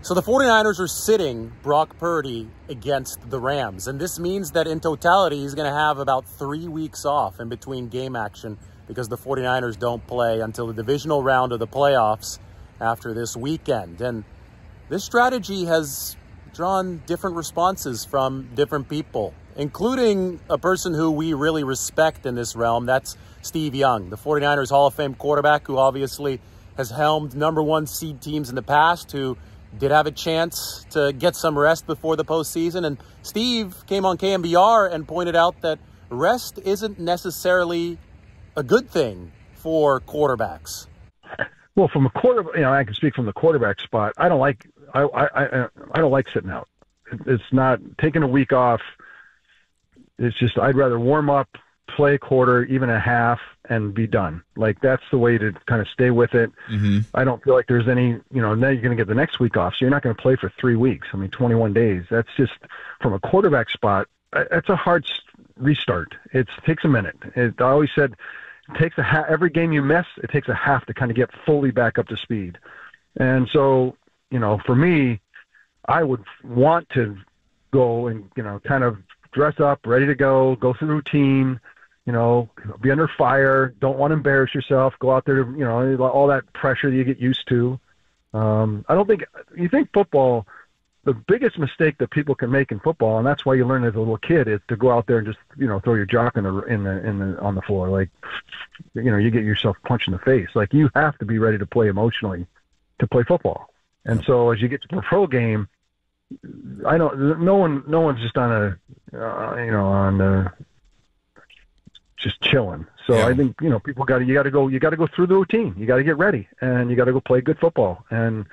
So the 49ers are sitting Brock Purdy against the Rams. And this means that in totality, he's going to have about 3 weeks off in between game action because the 49ers don't play until the divisional round of the playoffs after this weekend. And this strategy has drawn different responses from different people, including a person who we really respect in this realm. That's Steve Young, the 49ers Hall of Fame quarterback who obviously has helmed number one seed teams in the past, who did have a chance to get some rest before the postseason. And Steve came on KMBR and pointed out that rest isn't necessarily a good thing for quarterbacks. Well, from a I can speak from the quarterback spot. I don't like sitting out. It's not taking a week off. It's just I'd rather warm up, play a quarter, even a half, and be done. Like, that's the way to kind of stay with it. Mm-hmm. I don't feel like there's any, now you're going to get the next week off, so you're not going to play for 3 weeks. 21 days. That's just, from a quarterback spot, it's a hard restart. It takes a minute. I always said it takes every game you miss, it takes a half to kind of get fully back up to speed. And so, for me, I would want to go and, kind of dress up, ready to go through the routine, be under fire, don't want to embarrass yourself, go out there to, all that pressure that you get used to. You think football, the biggest mistake that people can make in football, and that's why you learn as a little kid, is to go out there and just, throw your jock on the floor. Like, you get yourself punched in the face. Like, you have to be ready to play emotionally to play football. And so as you get to the pro game, no one's just just chilling. So yeah. I think, people you got to go through the routine. You got to get ready, and you got to go play good football. And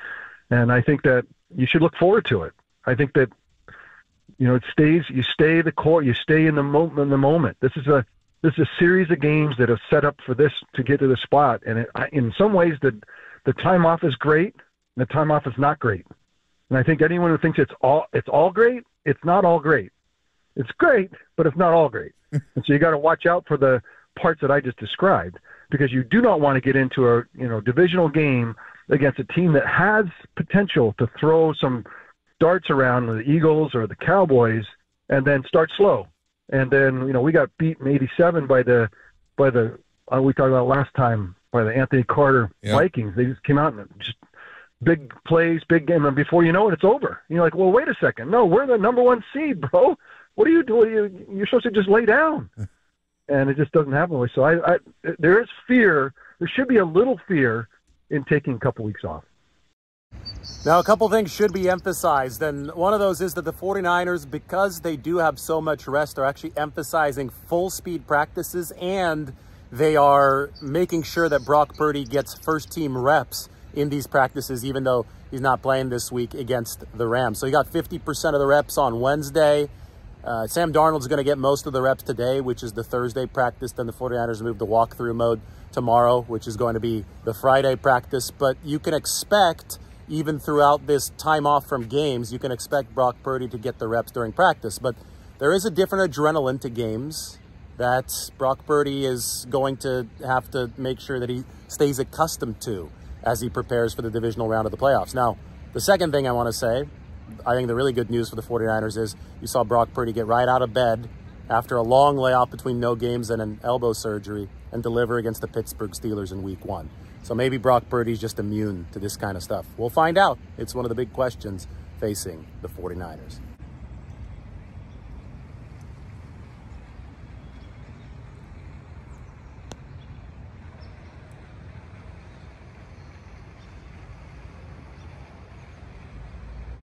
I think that you should look forward to it. I think that, you stay the core, you stay in the moment. This is a series of games that have set up for this to get to the spot. And in some ways the time off is great. The time off is not great. And I think anyone who thinks it's all great, it's not all great. It's great, but it's not all great. And so you got to watch out for the parts that I just described, because you do not want to get into a divisional game against a team that has potential to throw some darts around, the Eagles or the Cowboys, and then start slow. And then we got beat in '87 by the we talked about last time, by the Anthony Carter Vikings. They just came out and just big plays, big game, and before you know it, it's over. And you're like, well, wait a second. No, we're the number one seed, bro. What are you doing? You're supposed to just lay down. And it just doesn't happen. So there is fear. There should be a little fear in taking a couple weeks off. Now, a couple things should be emphasized. And one of those is that the 49ers, because they do have so much rest, are actually emphasizing full speed practices, and they are making sure that Brock Purdy gets first team reps in these practices, even though he's not playing this week against the Rams. So he got 50% of the reps on Wednesday. Sam Darnold's going to get most of the reps today, which is the Thursday practice. Then the 49ers move to walkthrough mode tomorrow, which is going to be the Friday practice. But you can expect, even throughout this time off from games, you can expect Brock Purdy to get the reps during practice. But there is a different adrenaline to games that Brock Purdy is going to have to make sure that he stays accustomed to as he prepares for the divisional round of the playoffs. Now, the second thing I want to say, I think the really good news for the 49ers is you saw Brock Purdy get right out of bed after a long layoff between no games and an elbow surgery and deliver against the Pittsburgh Steelers in week 1. So maybe Brock Purdy's just immune to this kind of stuff. We'll find out. It's one of the big questions facing the 49ers.